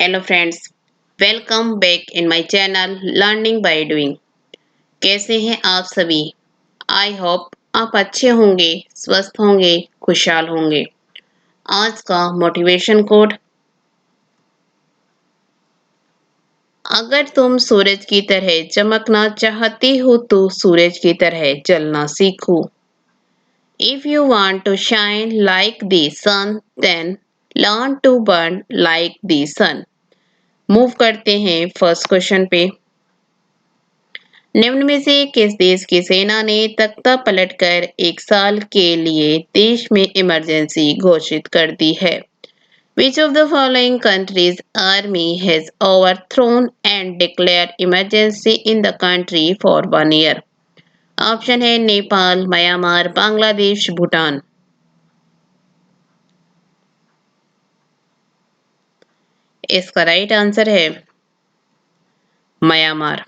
Hello friends, welcome back in my channel learning by doing. कैसे हैं आप सभी? आई होप आप अच्छे होंगे, स्वस्थ होंगे, खुशहाल होंगे। आज का मोटिवेशन कोड: अगर तुम सूरज की तरह चमकना चाहते हो तो सूरज की तरह जलना सीखो। If you want to shine like the sun, then learn to burn like the sun। Move करते हैं फर्स्ट क्वेश्चन पे। निम्न में से किस देश की सेना ने तख्ता पलटकर 1 साल के लिए देश में इमरजेंसी घोषित कर दी है? Which of the following countries' army has overthrown and declared emergency in the country for 1 year? Option है नेपाल, म्यांमार, बांग्लादेश, भूटान। इसका राइट आंसर है म्यांमार।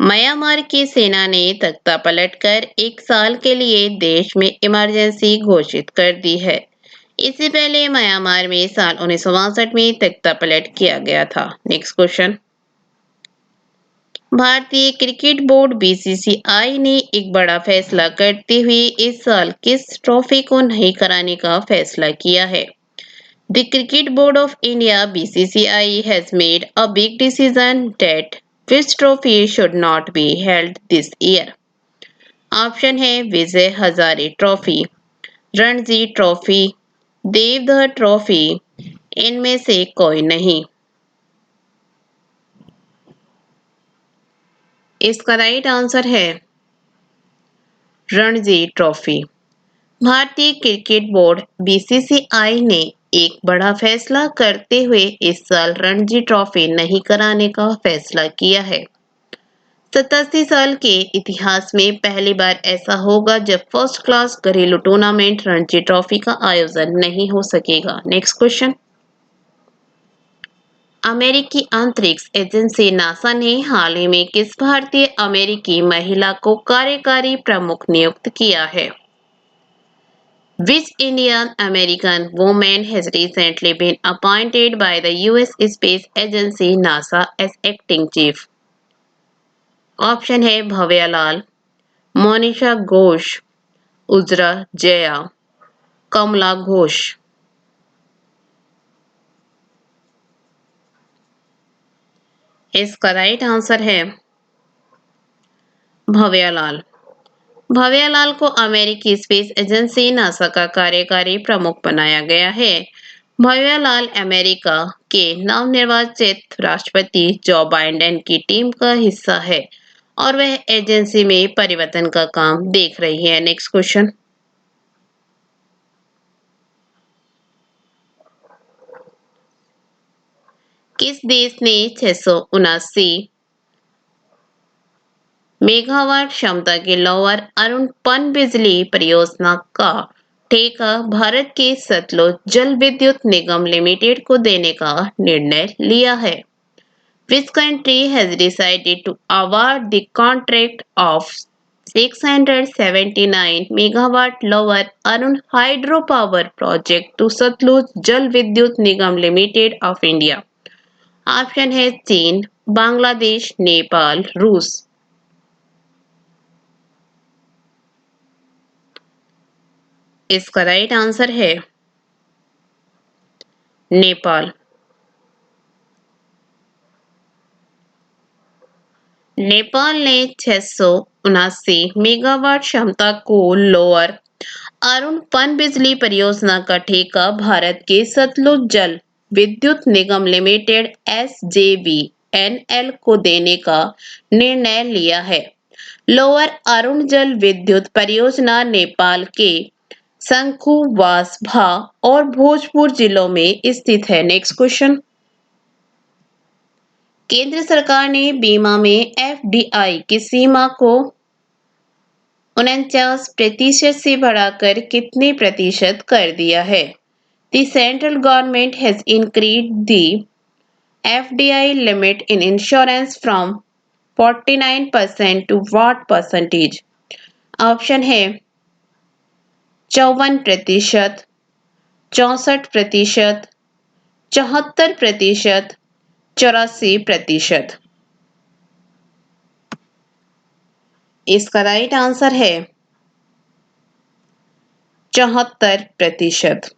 म्यांमार की सेना ने तख्ता पलटकर 1 साल के लिए देश में इमरजेंसी घोषित कर दी है। इससे पहले म्यांमार में साल 1962 में तख्ता पलट किया गया था। Next question. भारतीय क्रिकेट बोर्ड बीसीसीआई ने एक बड़ा फैसला करते हुए इस साल किस ट्रॉफी को नहीं कराने का फैसला किया है? The Cricket Board of India (BCCI) has made a big decision that which trophy should not be held this year. Option है Vijay Hazare trophy, Ranji trophy, Deodhar trophy, इनमें से कोई नहीं। इसका राइट आंसर है रणजी ट्रॉफी। भारतीय क्रिकेट बोर्ड बीसीसीआई ने एक बड़ा फैसला करते हुए इस साल रणजी ट्रॉफी नहीं कराने का फैसला किया है। 87 साल के इतिहास में पहली बार ऐसा होगा जब फर्स्ट क्लास घरेलू टूर्नामेंट रणजी ट्रॉफी का आयोजन नहीं हो सकेगा। Next question. अमेरिकी अंतरिक्ष एजेंसी नासा ने हाल ही में किस भारतीय अमेरिकी महिला को कार्यकारी प्रमुख नियुक्त किया है? Which Indian American woman has recently been appointed by the US Space Agency NASA as acting chief? Option है भव्या लाल, मोनिशा घोष, उजरा जया, कमला घोष। इसका राइट आंसर है भव्या लाल। भव्या लाल को अमेरिकी स्पेस एजेंसी नासा का कार्यकारी प्रमुख बनाया गया है। भव्या लाल अमेरिका के नवनिर्वाचित राष्ट्रपति जो बाइडेन की टीम का हिस्सा है और वह एजेंसी में परिवर्तन का काम देख रही है। Next question. किस देश ने 679 मेगावाट क्षमता की लोअर अरुण पनबिजली परियोजना का ठेका भारत के सतलुज जल विद्युत निगम लिमिटेड को देने का निर्णय लिया है? Which country has decided to award the contract of 679 megawatt lower Arun hydropower project to Satluj Jal Vidyut Nigam Limited of India? Option है चीन, बांग्लादेश, नेपाल, रूस। इसका राइट आंसर है नेपाल। नेपाल ने 679 मेगावाट क्षमता को लोअर अरुण पनबिजली परियोजना का ठेका भारत के सतलुज जल विद्युत निगम लिमिटेड (SJVN) को देने का निर्णय लिया है। लोअर अरुण जल विद्युत परियोजना नेपाल के शंखुवासभा और भोजपुर जिलों में स्थित है। Next question. केंद्र सरकार ने बीमा में एफडीआई की सीमा को 49% से बढ़ाकर कितने प्रतिशत कर दिया है? The central government has increased the FDI limit in insurance from 49% to what percentage? Option है 54%, 64%, 74%, 84%। इसका राइट आंसर है 74%।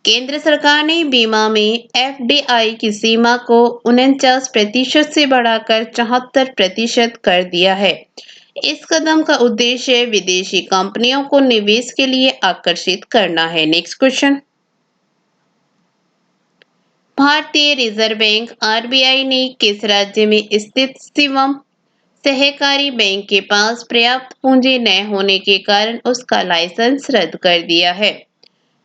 केंद्र सरकार ने बीमा में एफडीआई की सीमा को 49% से बढ़ाकर 74% कर दिया है। इस कदम का उद्देश्य विदेशी कंपनियों को निवेश के लिए आकर्षित करना है। Next question. भारतीय रिजर्व बैंक आरबीआई ने किस राज्य में स्थित शिवम सहकारी बैंक के पास पर्याप्त पूंजी न होने के कारण उसका लाइसेंस रद्द कर दिया है?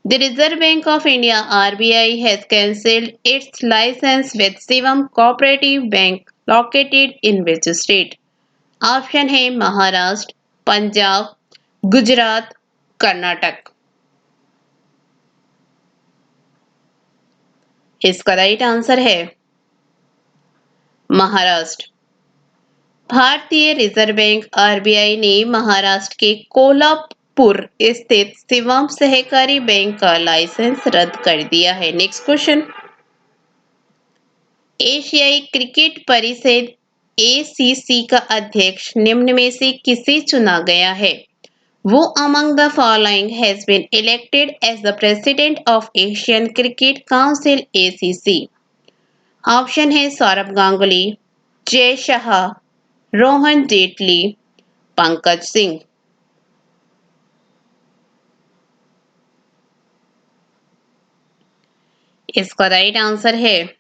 The Reserve Bank of India (RBI) has cancelled its license with Shivam Cooperative Bank located in which state? Option है महाराष्ट्र, पंजाब, गुजरात, कर्नाटक। इसका राइट आंसर है महाराष्ट्र। भारतीय रिजर्व बैंक आरबीआई ने महाराष्ट्र के कोल्हापुर स्थित शिवम सहकारी बैंक का लाइसेंस रद्द कर दिया है। Next question. एशियाई क्रिकेट परिषद एसीसी का अध्यक्ष निम्न में से किसे चुना गया है? Who among the following has been elected as the president of Asian Cricket Council (ACC)? Option है सौरभ गांगुली, जय शाह, रोहन जेटली, पंकज सिंह। इसका राइट आंसर है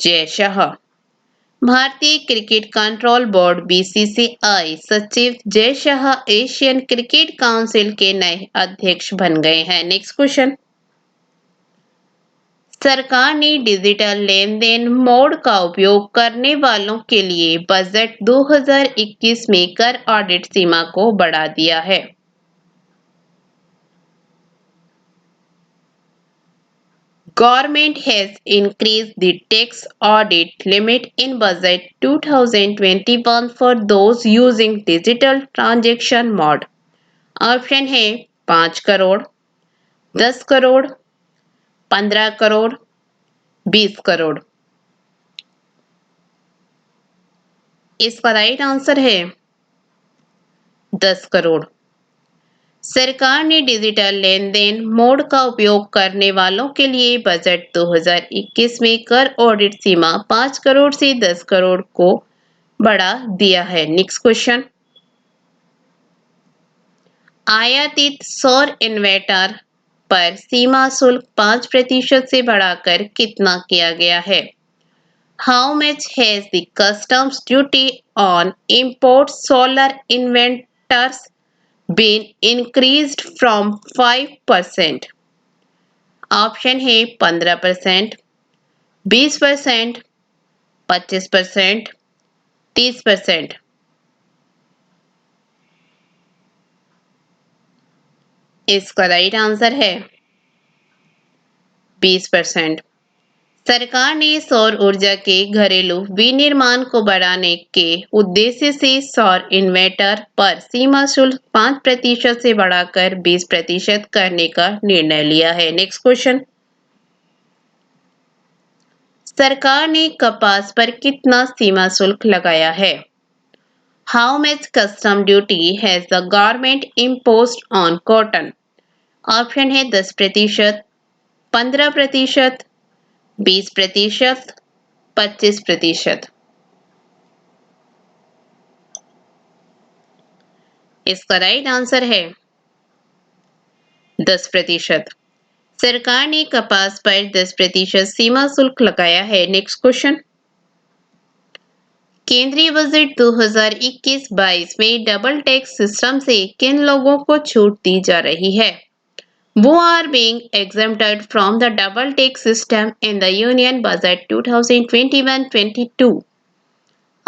जय शाह। भारतीय क्रिकेट कंट्रोल बोर्ड बीसीसीआई सचिव Jay Shah Asian cricket council के नए अध्यक्ष बन गए हैं। Next question. सरकार ने डिजिटल लेन देन मोड का उपयोग करने वालों के लिए बजट 2021 में कर ऑडिट सीमा को बढ़ा दिया है। Government has increased the tax audit limit in budget 2021 for those using digital transaction mode. Option है 5 करोड़, 10 करोड़, 15 करोड़, 20 करोड़। इसका राइट आंसर है 10 करोड़। सरकार ने डिजिटल लेन देन मोड का उपयोग करने वालों के लिए बजट 2021 में कर ऑडिट सीमा 5 करोड़ से 10 करोड़ को बढ़ा दिया है। Next question. आयातित सौर इन्वर्टर पर सीमा शुल्क 5% से बढ़ाकर कितना किया गया है? How much has the customs duty on import solar inverters been increased from 5%? Option है 15%, 20%, 25%, 30%। इसका राइट आंसर है 20%। सरकार ने सौर ऊर्जा के घरेलू विनिर्माण को बढ़ाने के उद्देश्य से सौर इन्वर्टर पर सीमा शुल्क 5% से बढ़ाकर 20% करने का निर्णय लिया है। Next question. सरकार ने कपास पर कितना सीमा शुल्क लगाया है? How much custom duty has the government imposed on cotton? Option है 10%, 15%, 20%, 25%। इसका राइट आंसर है 10%। सरकार ने कपास पर 10% सीमा शुल्क लगाया है। Next question. केंद्रीय बजट 2021-22 में डबल टैक्स सिस्टम से किन लोगों को छूट दी जा रही है? Who are being exempted from the double tax system in the Union Budget 2021-22?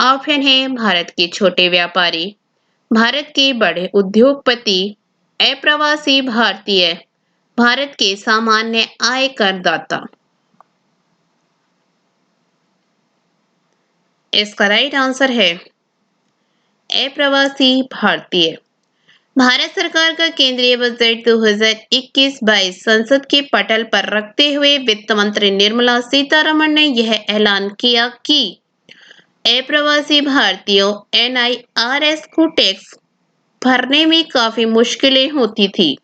Option है भारत के छोटे व्यापारी, भारत के बड़े उद्योगपति, अप्रवासी भारतीय, भारत के सामान्य आय करदाता। इसका राइट आंसर है अप्रवासी भारतीय। भारत सरकार का केंद्रीय बजट 2021-22 संसद के पटल पर रखते हुए वित्त मंत्री निर्मला सीतारमण ने यह ऐलान किया कि अप्रवासी भारतीयों एनआईआरएस को टैक्स भरने में काफी मुश्किलें होती थी,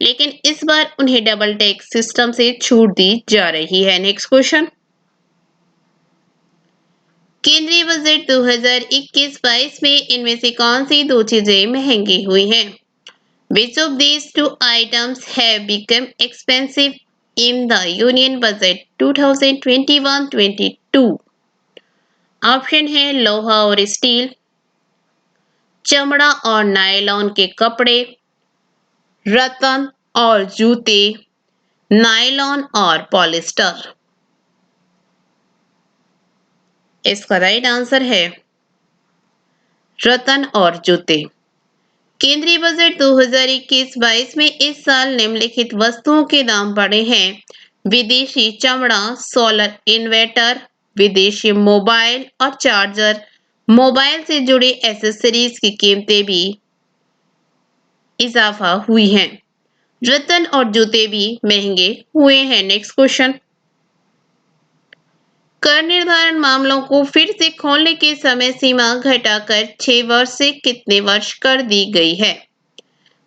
लेकिन इस बार उन्हें डबल टैक्स सिस्टम से छूट दी जा रही है। नेक्स्ट क्वेश्चन, केंद्रीय बजट 2021-22 में इनमें से कौन सी दो चीजें महंगी हुई हैं? Which of these two items have become expensive in the Union Budget 2021-22? Option है लोहा और स्टील, चमड़ा और नायलॉन के कपड़े, रत्न और जूते, नायलॉन और पॉलिस्टर। इसका राइट आंसर है रत्न और जूते। केंद्रीय बजट 2021-22 में इस साल निम्नलिखित वस्तुओं के दाम बढ़े हैं: विदेशी चमड़ा, सोलर इन्वर्टर, विदेशी मोबाइल और चार्जर, मोबाइल से जुड़े एसेसरीज की कीमतें भी इजाफा हुई हैं। रत्न और जूते भी महंगे हुए हैं। नेक्स्ट क्वेश्चन, कर निर्धारण मामलों को फिर से खोलने की समय सीमा घटाकर 6 वर्ष से कितने वर्ष कर दी गई है?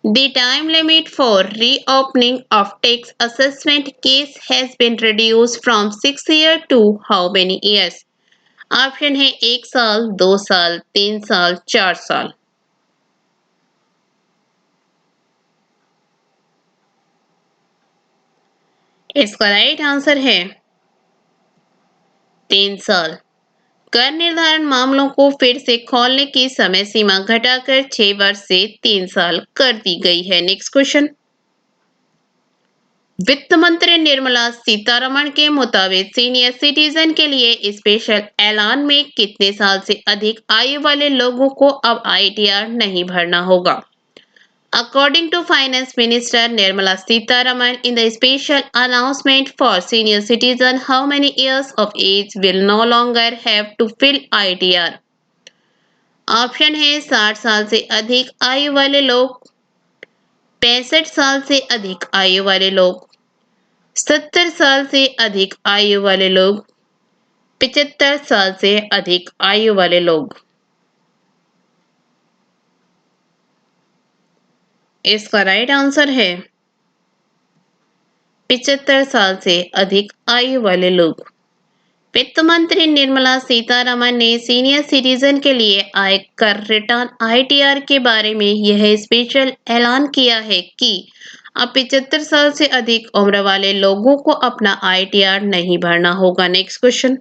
The time limit for reopening of tax assessment case has been reduced from 6 years to how many years? Option है 1 साल, 2 साल, 3 साल, 4 साल। इसका राइट आंसर है 3 साल। कर निर्धारण मामलों को फिर से खोलने की समय सीमा घटाकर 6 वर्ष से 3 साल कर दी गई है। नेक्स्ट क्वेश्चन, वित्त मंत्री निर्मला सीतारमण के मुताबिक सीनियर सिटीजन के लिए स्पेशल ऐलान में कितने साल से अधिक आयु वाले लोगों को अब आईटीआर नहीं भरना होगा? According to Finance Minister Nirmala Sitharaman, in the special announcement for senior citizens, how many years of age will no longer have to fill ITR? Option है 60 साल से अधिक आयु वाले लोग, 65 साल से अधिक आयु वाले लोग, 70 साल से अधिक आयु वाले लोग, 75 साल से अधिक आयु वाले लोग। इसका राइट आंसर है 75 साल से अधिक आयु वाले लोग। वित्त मंत्री निर्मला सीतारमण ने सीनियर सिटीजन के लिए आयकर रिटर्न आईटीआर के बारे में यह स्पेशल ऐलान किया है कि अब 75 साल से अधिक उम्र वाले लोगों को अपना आईटीआर नहीं भरना होगा। नेक्स्ट क्वेश्चन,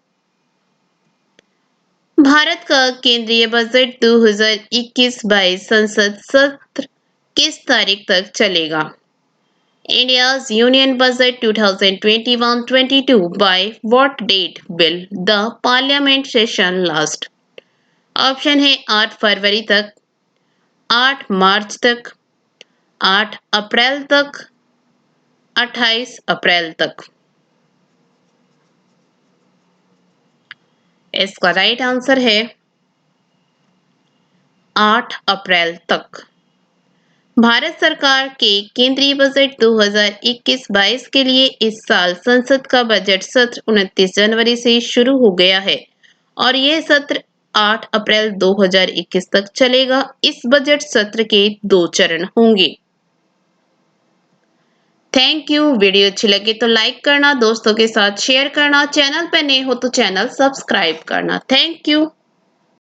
भारत का केंद्रीय बजट 2021-22 संसद सत्र किस तारीख तक चलेगा? India's Union Budget 2021-22 by what date will the Parliament session last? Option है 8 फरवरी तक, 8 मार्च तक, 8 अप्रैल तक, 28 अप्रैल तक। इसका राइट आंसर है 8 अप्रैल तक। भारत सरकार के केंद्रीय बजट 2021-22 के लिए इस साल संसद का बजट सत्र 29 जनवरी से शुरू हो गया है और यह सत्र 8 अप्रैल 2021 तक चलेगा। इस बजट सत्र के 2 चरण होंगे। Thank you. वीडियो अच्छी लगे तो लाइक करना, दोस्तों के साथ शेयर करना, चैनल पर नए हो तो चैनल सब्सक्राइब करना। Thank you.